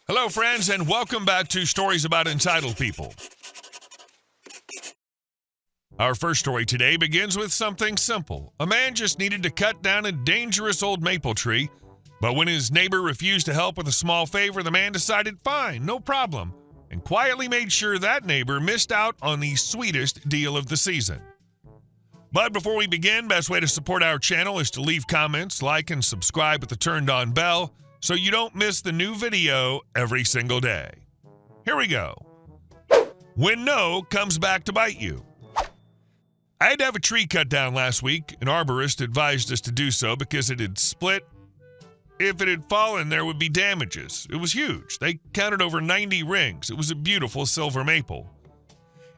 Hello, friends, and welcome back to Stories About Entitled People. Our first story today begins with something simple. A man just needed to cut down a dangerous old maple tree, but when his neighbor refused to help with a small favor, the man decided, fine, no problem, and quietly made sure that neighbor missed out on the sweetest deal of the season. But before we begin, best way to support our channel is to leave comments, like, and subscribe with the turned-on bell, so you don't miss the new video every single day. Here we go. When no comes back to bite you. I had to have a tree cut down last week. An arborist advised us to do so because it had split. If it had fallen, there would be damages. It was huge. They counted over 90 rings. It was a beautiful silver maple.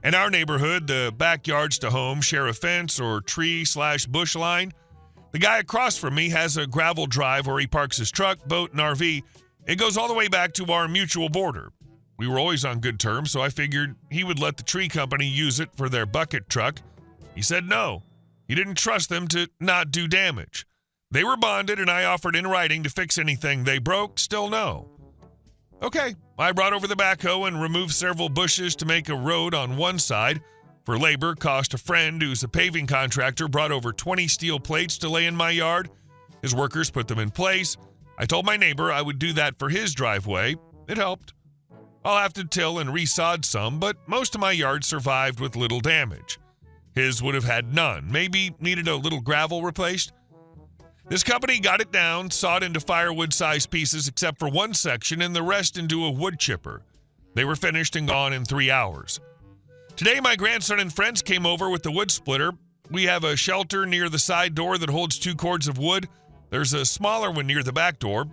In our neighborhood, the backyards to home share a fence or tree/bush line. The guy across from me has a gravel drive where he parks his truck, boat, and RV. It goes all the way back to our mutual border. We were always on good terms, so I figured he would let the tree company use it for their bucket truck. He said no. He didn't trust them to not do damage. They were bonded, and I offered in writing to fix anything they broke. Still no. Okay, I brought over the backhoe and removed several bushes to make a road on one side. For labor, cost a friend who's a paving contractor brought over 20 steel plates to lay in my yard. His workers put them in place. I told my neighbor I would do that for his driveway. It helped. I'll have to till and resod some, but most of my yard survived with little damage. His would have had none, maybe needed a little gravel replaced. This company got it down, sawed into firewood-sized pieces except for one section and the rest into a wood chipper. They were finished and gone in 3 hours. Today, my grandson and friends came over with the wood splitter. We have a shelter near the side door that holds 2 cords of wood. There's a smaller one near the back door.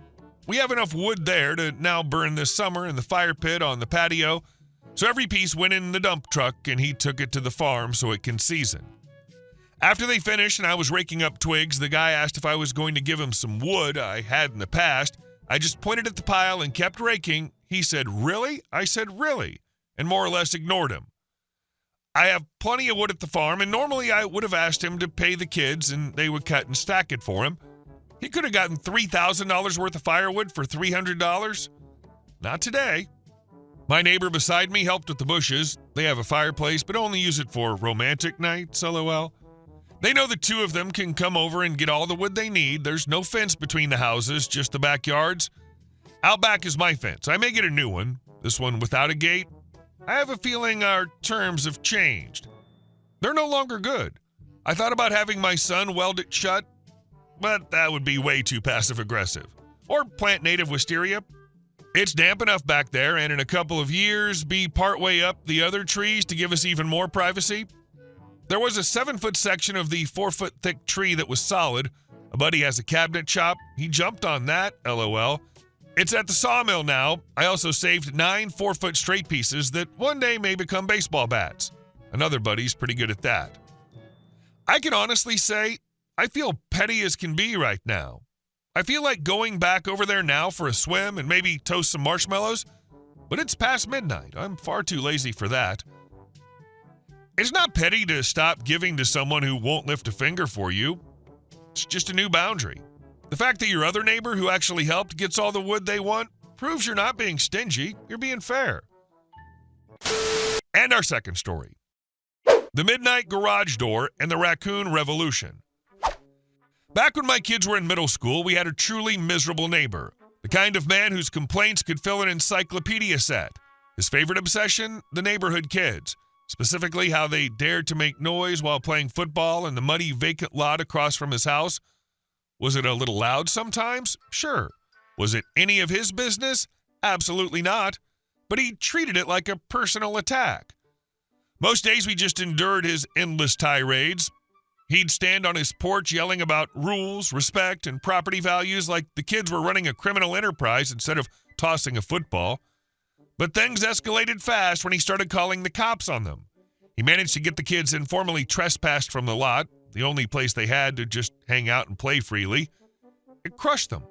We have enough wood there to now burn this summer in the fire pit on the patio. So every piece went in the dump truck and he took it to the farm so it can season. After they finished and I was raking up twigs, the guy asked if I was going to give him some wood I had in the past. I just pointed at the pile and kept raking. He said, "Really?" I said, "Really?" and more or less ignored him. I have plenty of wood at the farm, and normally I would have asked him to pay the kids and they would cut and stack it for him. He could have gotten $3,000 worth of firewood for $300. Not today. My neighbor beside me helped with the bushes. They have a fireplace, but only use it for romantic nights, LOL. They know the two of them can come over and get all the wood they need. There's no fence between the houses, just the backyards. Out back is my fence. I may get a new one, this one without a gate. I have a feeling our terms have changed. They're no longer good. I thought about having my son weld it shut, but that would be way too passive-aggressive. Or plant native wisteria. It's damp enough back there, and in a couple of years, be partway up the other trees to give us even more privacy. There was a 7-foot section of the 4-foot-thick tree that was solid. A buddy has a cabinet shop. He jumped on that, LOL. It's at the sawmill now. I also saved 9 4-foot straight pieces that one day may become baseball bats. Another buddy's pretty good at that. I can honestly say I feel petty as can be right now. I feel like going back over there now for a swim and maybe toast some marshmallows, but it's past midnight. I'm far too lazy for that. It's not petty to stop giving to someone who won't lift a finger for you. It's just a new boundary. The fact that your other neighbor who actually helped gets all the wood they want proves you're not being stingy, you're being fair. And our second story. The midnight garage door and the raccoon revolution. Back when my kids were in middle school, we had a truly miserable neighbor. The kind of man whose complaints could fill an encyclopedia set. His favorite obsession? The neighborhood kids. Specifically how they dared to make noise while playing football in the muddy vacant lot across from his house. Was it a little loud sometimes? Sure. Was it any of his business? Absolutely not. But he treated it like a personal attack. Most days we just endured his endless tirades. He'd stand on his porch yelling about rules, respect, and property values like the kids were running a criminal enterprise instead of tossing a football. But things escalated fast when he started calling the cops on them. He managed to get the kids informally trespassed from the lot, the only place they had to just hang out and play freely. It crushed them.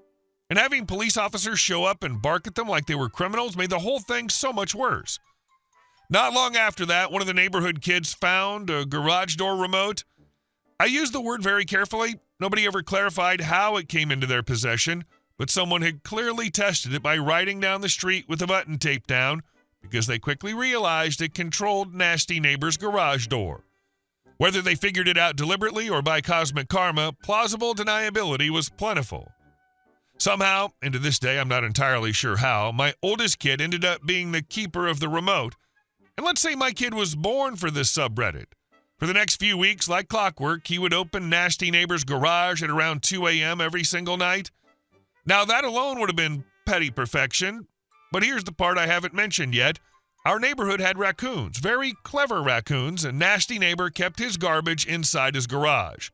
And having police officers show up and bark at them like they were criminals made the whole thing so much worse. Not long after that, one of the neighborhood kids found a garage door remote. I use the word very carefully. Nobody ever clarified how it came into their possession, but someone had clearly tested it by riding down the street with the button taped down because they quickly realized it controlled nasty neighbor's garage door. Whether they figured it out deliberately or by cosmic karma, plausible deniability was plentiful. Somehow, and to this day I'm not entirely sure how, my oldest kid ended up being the keeper of the remote. And let's say my kid was born for this subreddit. For the next few weeks, like clockwork, he would open nasty neighbor's garage at around 2 a.m. every single night. Now that alone would have been petty perfection, but here's the part I haven't mentioned yet. Our neighborhood had raccoons, very clever raccoons, and nasty neighbor kept his garbage inside his garage.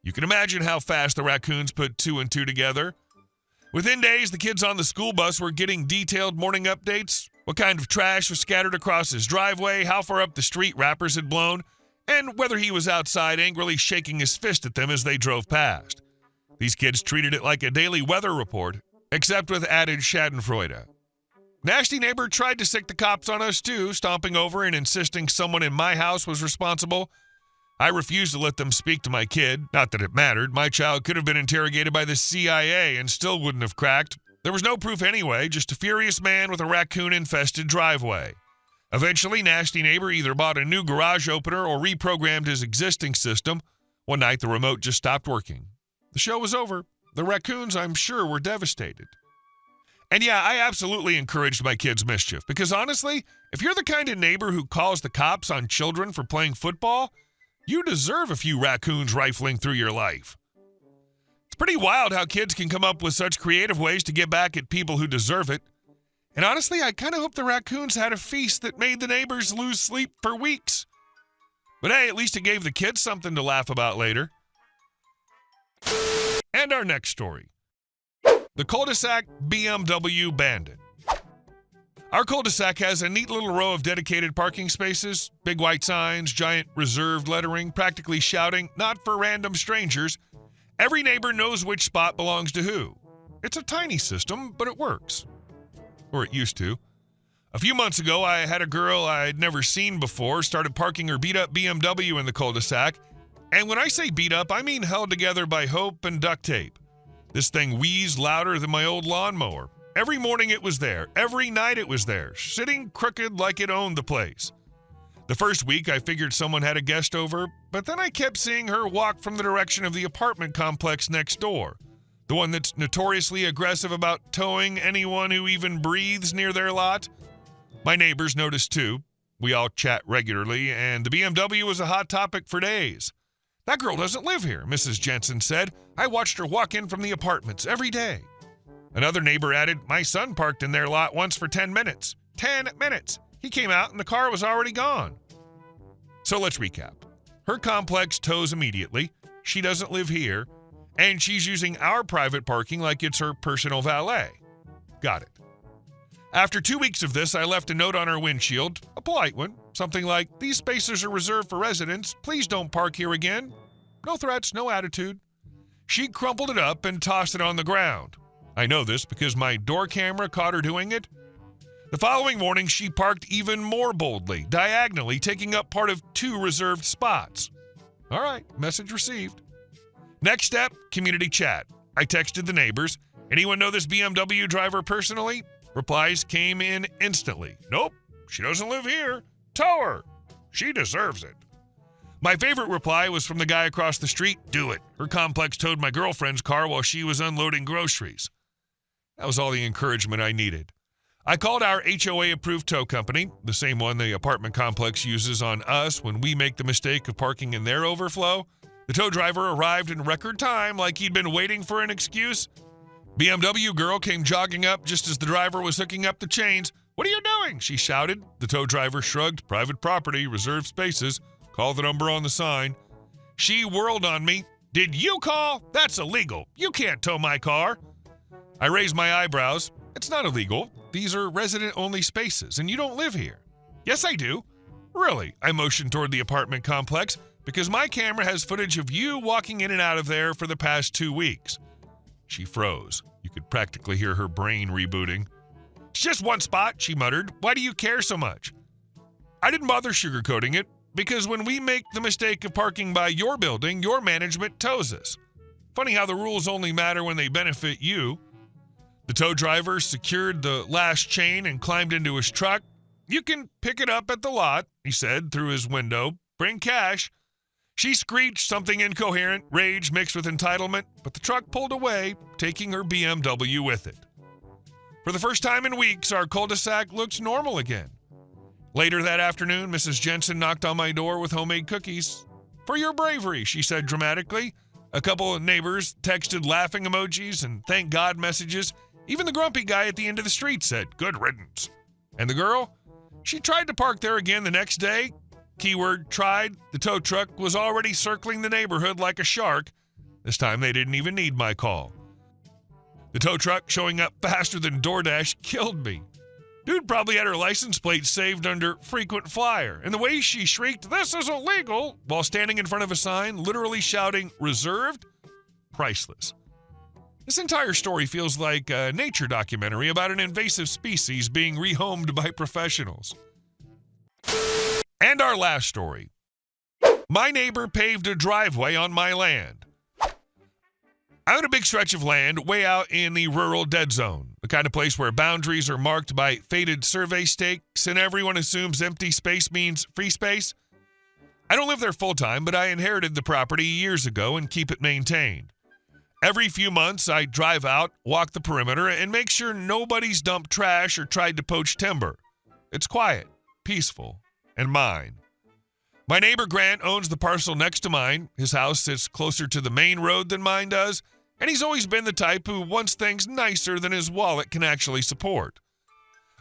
You can imagine how fast the raccoons put 2 and 2 together. Within days, the kids on the school bus were getting detailed morning updates, what kind of trash was scattered across his driveway, how far up the street wrappers had blown, and whether he was outside angrily shaking his fist at them as they drove past. These kids treated it like a daily weather report, except with added schadenfreude. Nasty neighbor tried to sick the cops on us too, stomping over and insisting someone in my house was responsible. I refused to let them speak to my kid. Not that it mattered. My child could have been interrogated by the CIA and still wouldn't have cracked. There was no proof anyway, just a furious man with a raccoon-infested driveway. Eventually, nasty neighbor either bought a new garage opener or reprogrammed his existing system. One night, the remote just stopped working. The show was over. The raccoons, I'm sure, were devastated. And yeah, I absolutely encouraged my kids' mischief, because honestly, if you're the kind of neighbor who calls the cops on children for playing football, you deserve a few raccoons rifling through your life. It's pretty wild how kids can come up with such creative ways to get back at people who deserve it. And honestly, I kind of hope the raccoons had a feast that made the neighbors lose sleep for weeks. But hey, at least it gave the kids something to laugh about later. And our next story. The cul-de-sac BMW bandit. Our cul-de-sac has a neat little row of dedicated parking spaces, big white signs, giant reserved lettering, practically shouting, not for random strangers. Every neighbor knows which spot belongs to who. It's a tiny system, but it works. Or it used to. A few months ago, I had a girl I'd never seen before started parking her beat-up BMW in the cul-de-sac. And when I say beat up, I mean held together by hope and duct tape. This thing wheezed louder than my old lawnmower. Every morning it was there. Every night it was there, sitting crooked like it owned the place. The first week I figured someone had a guest over, but then I kept seeing her walk from the direction of the apartment complex next door, the one that's notoriously aggressive about towing anyone who even breathes near their lot. My neighbors noticed too. We all chat regularly, and the BMW was a hot topic for days. "That girl doesn't live here," Mrs. Jensen said. "I watched her walk in from the apartments every day." Another neighbor added, "My son parked in their lot once for 10 minutes. 10 minutes! He came out and the car was already gone." So let's recap. Her complex tows immediately. She doesn't live here. And she's using our private parking like it's her personal valet. Got it. After 2 weeks of this, I left a note on her windshield, a polite one, something like, "These spaces are reserved for residents. Please don't park here again." No threats, no attitude. She crumpled it up and tossed it on the ground. I know this because my door camera caught her doing it. The following morning, she parked even more boldly, diagonally, taking up part of 2 reserved spots. All right, message received. Next step, community chat. I texted the neighbors. "Anyone know this BMW driver personally?" Replies came in instantly. "Nope, she doesn't live here. Tow her. She deserves it." My favorite reply was from the guy across the street. "Do it. Her complex towed my girlfriend's car while she was unloading groceries." That was all the encouragement I needed. I called our HOA-approved tow company, the same one the apartment complex uses on us when we make the mistake of parking in their overflow. The tow driver arrived in record time like he'd been waiting for an excuse. BMW girl came jogging up just as the driver was hooking up the chains. "What are you doing?" she shouted. The tow driver shrugged. "Private property, reserved spaces. Call the number on the sign." She whirled on me. "Did you call? That's illegal. You can't tow my car." I raised my eyebrows. "It's not illegal. These are resident-only spaces, and you don't live here." "Yes, I do." "Really?" I motioned toward the apartment complex, "because my camera has footage of you walking in and out of there for the past 2 weeks. She froze. You could practically hear her brain rebooting. "It's just one spot," she muttered. "Why do you care so much?" I didn't bother sugarcoating it, because when we make the mistake of parking by your building, your management tows us. Funny how the rules only matter when they benefit you. The tow driver secured the last chain and climbed into his truck. "You can pick it up at the lot," he said through his window. "Bring cash." She screeched something incoherent, rage mixed with entitlement, but the truck pulled away, taking her BMW with it. For the first time in weeks, our cul-de-sac looked normal again. Later that afternoon, Mrs. Jensen knocked on my door with homemade cookies. "For your bravery," she said dramatically. A couple of neighbors texted laughing emojis and thank God messages. Even the grumpy guy at the end of the street said, "Good riddance." And the girl? She tried to park there again the next day. Keyword tried. The tow truck was already circling the neighborhood like a shark. This time they didn't even need my call. The tow truck showing up faster than DoorDash killed me. Dude probably had her license plate saved under frequent flyer. And the way she shrieked, "This is illegal," while standing in front of a sign, literally shouting, "Reserved," priceless. This entire story feels like a nature documentary about an invasive species being rehomed by professionals. And our last story. My neighbor paved a driveway on my land. I own a big stretch of land way out in the rural dead zone, the kind of place where boundaries are marked by faded survey stakes and everyone assumes empty space means free space. I don't live there full-time, but I inherited the property years ago and keep it maintained. Every few months, I drive out, walk the perimeter, and make sure nobody's dumped trash or tried to poach timber. It's quiet, peaceful, and mine. My neighbor Grant owns the parcel next to mine. His house sits closer to the main road than mine does, and he's always been the type who wants things nicer than his wallet can actually support.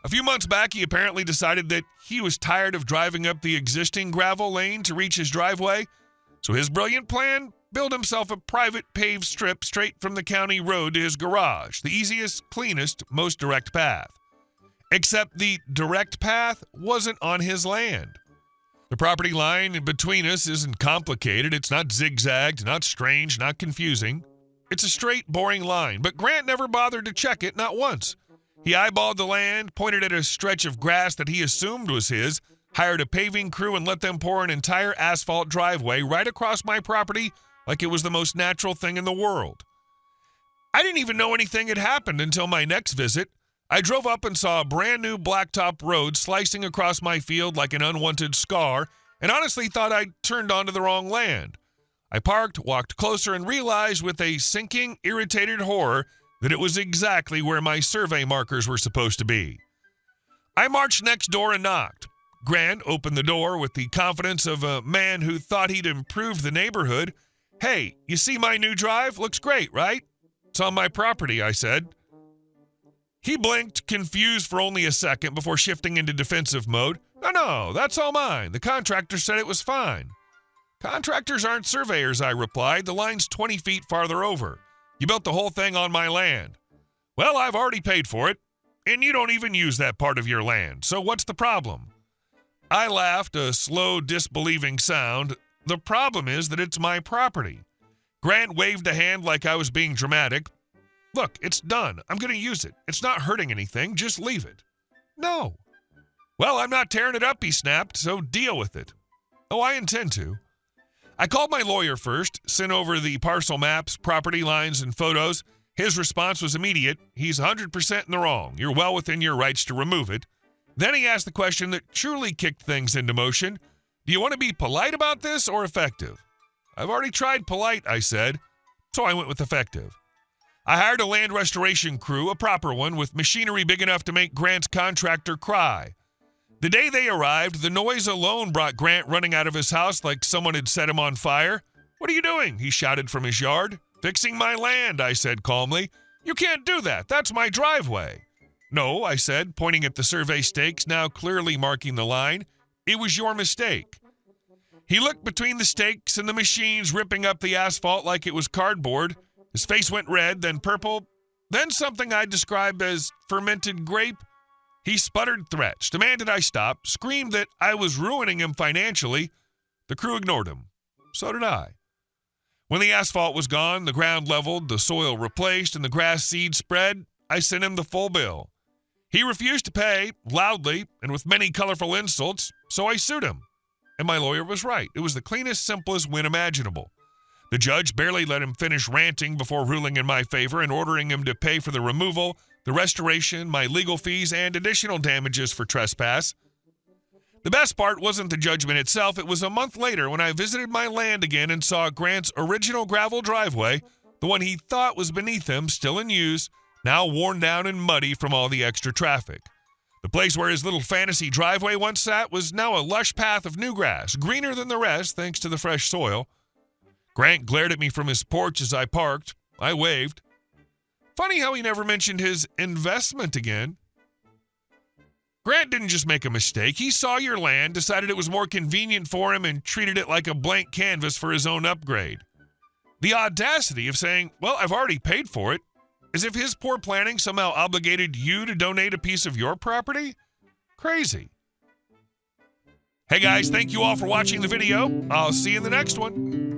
A few months back, he apparently decided that he was tired of driving up the existing gravel lane to reach his driveway, so his brilliant plan? Build himself a private paved strip straight from the county road to his garage, the easiest, cleanest, most direct path. Except the direct path wasn't on his land. The property line between us isn't complicated. It's not zigzagged, not strange, not confusing. It's a straight, boring line, but Grant never bothered to check it, not once. He eyeballed the land, pointed at a stretch of grass that he assumed was his, hired a paving crew, and let them pour an entire asphalt driveway right across my property like it was the most natural thing in the world. I didn't even know anything had happened until my next visit. I drove up and saw a brand new blacktop road slicing across my field like an unwanted scar, and honestly thought I'd turned onto the wrong land. I parked, walked closer, and realized with a sinking, irritated horror that it was exactly where my survey markers were supposed to be. I marched next door and knocked. Grant opened the door with the confidence of a man who thought he'd improved the neighborhood. "Hey, you see my new drive? Looks great, right?" "It's on my property," I said. He blinked, confused for only a second before shifting into defensive mode. No, that's all mine. The contractor said it was fine." "Contractors aren't surveyors," I replied. "The line's 20 feet farther over. You built the whole thing on my land." "Well, I've already paid for it, and you don't even use that part of your land, so what's the problem?" I laughed, a slow, disbelieving sound. "The problem is that it's my property." Grant waved a hand like I was being dramatic. "Look, it's done. I'm going to use it. It's not hurting anything. Just leave it." "No." "Well, I'm not tearing it up," he snapped, "so deal with it." "Oh, I intend to." I called my lawyer first, sent over the parcel maps, property lines, and photos. His response was immediate. "He's 100% in the wrong. You're well within your rights to remove it." Then he asked the question that truly kicked things into motion. "Do you want to be polite about this or effective?" "I've already tried polite," I said, so I went with effective. I hired a land restoration crew, a proper one, with machinery big enough to make Grant's contractor cry. The day they arrived, the noise alone brought Grant running out of his house like someone had set him on fire. "What are you doing?" he shouted from his yard. "Fixing my land," I said calmly. "You can't do that. That's my driveway." "No," I said, pointing at the survey stakes now clearly marking the line. "It was your mistake." He looked between the stakes and the machines ripping up the asphalt like it was cardboard. His face went red, then purple, then something I'd describe as fermented grape. He sputtered threats, demanded I stop, screamed that I was ruining him financially. The crew ignored him. So did I. When the asphalt was gone, the ground leveled, the soil replaced, and the grass seed spread, I sent him the full bill. He refused to pay, loudly, and with many colorful insults, so I sued him. And my lawyer was right. It was the cleanest, simplest win imaginable. The judge barely let him finish ranting before ruling in my favor and ordering him to pay for the removal, the restoration, my legal fees, and additional damages for trespass. The best part wasn't the judgment itself. It was a month later when I visited my land again and saw Grant's original gravel driveway, the one he thought was beneath him, still in use, now worn down and muddy from all the extra traffic. The place where his little fantasy driveway once sat was now a lush path of new grass, greener than the rest thanks to the fresh soil. Grant glared at me from his porch as I parked. I waved. Funny how he never mentioned his investment again. Grant didn't just make a mistake. He saw your land, decided it was more convenient for him, and treated it like a blank canvas for his own upgrade. The audacity of saying, well, I've already paid for it, as if his poor planning somehow obligated you to donate a piece of your property? Crazy. Hey guys, thank you all for watching the video. I'll see you in the next one.